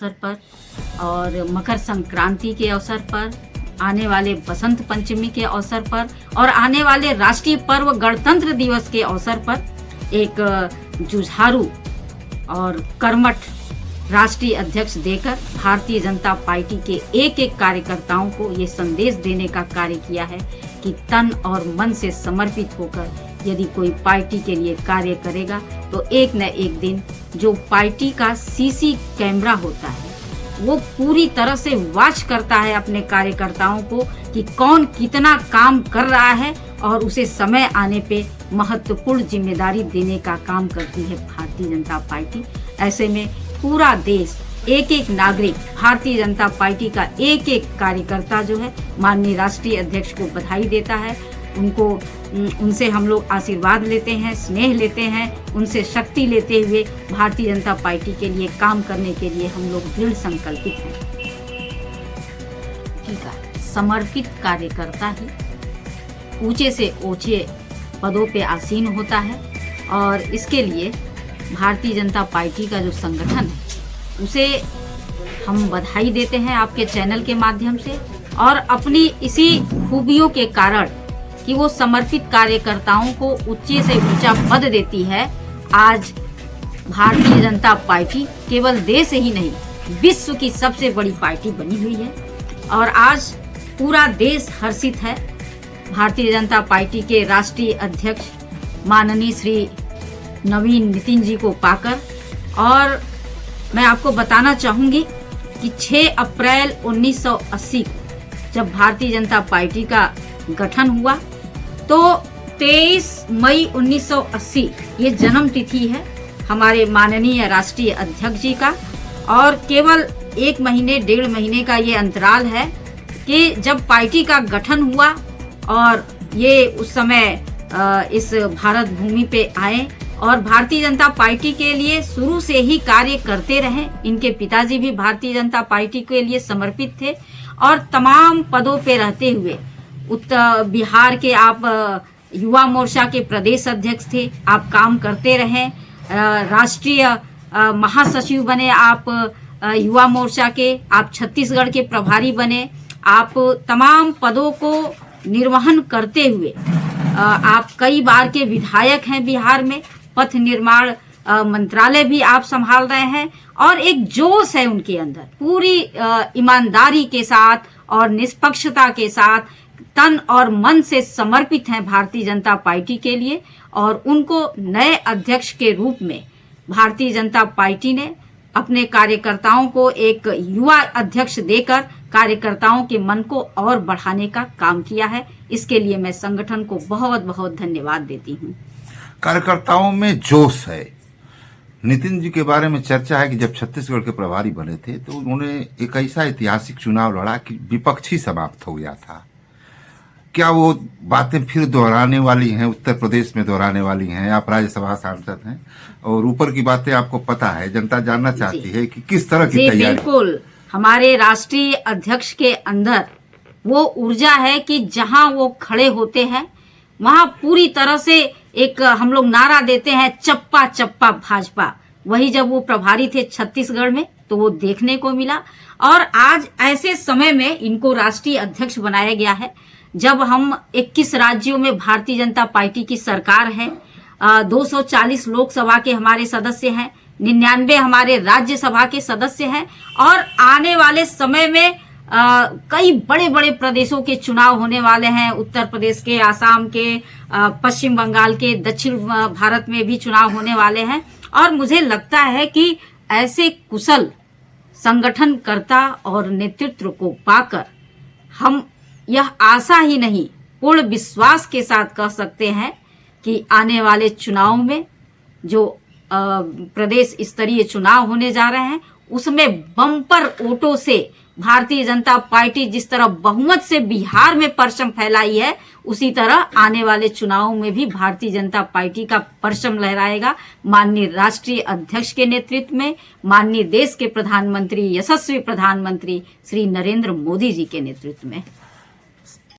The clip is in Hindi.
अवसर पर और मकर संक्रांति के अवसर पर, आने वाले बसंत पंचमी के अवसर पर और आने वाले राष्ट्रीय पर्व गणतंत्र दिवस के अवसर पर एक जुझारू और कर्मठ राष्ट्रीय अध्यक्ष देकर भारतीय जनता पार्टी के एक एक कार्यकर्ताओं को ये संदेश देने का कार्य किया है कि तन और मन से समर्पित होकर यदि कोई पार्टी के लिए कार्य करेगा तो एक न एक दिन जो पार्टी का सीसी कैमरा होता है वो पूरी तरह से वॉच करता है अपने कार्यकर्ताओं को कि कौन कितना काम कर रहा है और उसे समय आने पे महत्वपूर्ण जिम्मेदारी देने का काम करती है भारतीय जनता पार्टी। ऐसे में पूरा देश, एक एक नागरिक भारतीय जनता पार्टी का एक एक कार्यकर्ता जो है माननीय राष्ट्रीय अध्यक्ष को बधाई देता है। उनसे हम लोग आशीर्वाद लेते हैं, स्नेह लेते हैं, उनसे शक्ति लेते हुए भारतीय जनता पार्टी के लिए काम करने के लिए हम लोग दृढ़ संकल्पित हैं। ठीक है, समर्पित कार्यकर्ता ही ऊंचे से ऊंचे पदों पे आसीन होता है और इसके लिए भारतीय जनता पार्टी का जो संगठन है उसे हम बधाई देते हैं आपके चैनल के माध्यम से और अपनी इसी खूबियों के कारण कि वो समर्पित कार्यकर्ताओं को ऊंचे से ऊंचा पद देती है। आज भारतीय जनता पार्टी केवल देश ही नहीं विश्व की सबसे बड़ी पार्टी बनी हुई है और आज पूरा देश हर्षित है भारतीय जनता पार्टी के राष्ट्रीय अध्यक्ष माननीय श्री नवीन नितिन जी को पाकर। और मैं आपको बताना चाहूंगी कि 6 अप्रैल 1980 को जब भारतीय जनता पार्टी का गठन हुआ तो 23 मई 1980 ये जन्म तिथि है हमारे माननीय राष्ट्रीय अध्यक्ष जी का और केवल 1 महीने 1.5 महीने का ये अंतराल है कि जब पार्टी का गठन हुआ और ये उस समय इस भारत भूमि पे आए और भारतीय जनता पार्टी के लिए शुरू से ही कार्य करते रहे। इनके पिताजी भी भारतीय जनता पार्टी के लिए समर्पित थे और तमाम पदों पे रहते हुए उत्तर बिहार के आप युवा मोर्चा के प्रदेश अध्यक्ष थे, आप काम करते रहे, राष्ट्रीय महासचिव बने आप युवा मोर्चा के, आप छत्तीसगढ़ के प्रभारी बने, आप तमाम पदों को निर्वहन करते हुए आप कई बार के विधायक हैं बिहार में, पथ निर्माण मंत्रालय भी आप संभाल रहे हैं और एक जोश है उनके अंदर पूरी ईमानदारी के साथ और निष्पक्षता के साथ तन और मन से समर्पित हैं भारतीय जनता पार्टी के लिए। और उनको नए अध्यक्ष के रूप में भारतीय जनता पार्टी ने अपने कार्यकर्ताओं को एक युवा अध्यक्ष देकर कार्यकर्ताओं के मन को और बढ़ाने का काम किया है। इसके लिए मैं संगठन को बहुत बहुत धन्यवाद देती हूँ। कार्यकर्ताओं में जोश है। नितिन जी के बारे में चर्चा है कि जब छत्तीसगढ़ के प्रभारी बने थे तो उन्होंने एक ऐसा ऐतिहासिक चुनाव लड़ा कि विपक्ष ही समाप्त हो गया था। क्या वो बातें फिर दोहराने वाली हैं, उत्तर प्रदेश में दोहराने वाली हैं? आप राज्यसभा सांसद हैं और ऊपर की बातें आपको पता है, जनता जानना चाहती है कि किस तरह की तैयारी। बिल्कुल, हमारे राष्ट्रीय अध्यक्ष के अंदर वो ऊर्जा है कि जहां वो खड़े होते हैं वहां पूरी तरह से एक हम लोग नारा देते हैं, चप्पा चप्पा भाजपा। वही जब वो प्रभारी थे छत्तीसगढ़ में तो वो देखने को मिला और आज ऐसे समय में इनको राष्ट्रीय अध्यक्ष बनाया गया है जब हम 21 राज्यों में भारतीय जनता पार्टी की सरकार है, 240 लोकसभा के हमारे सदस्य हैं, 99 हमारे राज्यसभा के सदस्य हैं और आने वाले समय में कई बड़े बड़े प्रदेशों के चुनाव होने वाले हैं। उत्तर प्रदेश के, आसाम के, पश्चिम बंगाल के, दक्षिण भारत में भी चुनाव होने वाले हैं और मुझे लगता है कि ऐसे कुशल संगठनकर्ता और नेतृत्व को पाकर हम यह आशा ही नहीं पूर्ण विश्वास के साथ कह सकते हैं कि आने वाले चुनाव में जो प्रदेश स्तरीय चुनाव होने जा रहे हैं उसमें बम्पर वोटों से भारतीय जनता पार्टी जिस तरह बहुमत से बिहार में परचम फैलाई है उसी तरह आने वाले चुनावों में भी भारतीय जनता पार्टी का परचम लहराएगा। माननीय राष्ट्रीय अध्यक्ष के नेतृत्व में, माननीय देश के प्रधानमंत्री, यशस्वी प्रधानमंत्री श्री नरेंद्र मोदी जी के नेतृत्व में।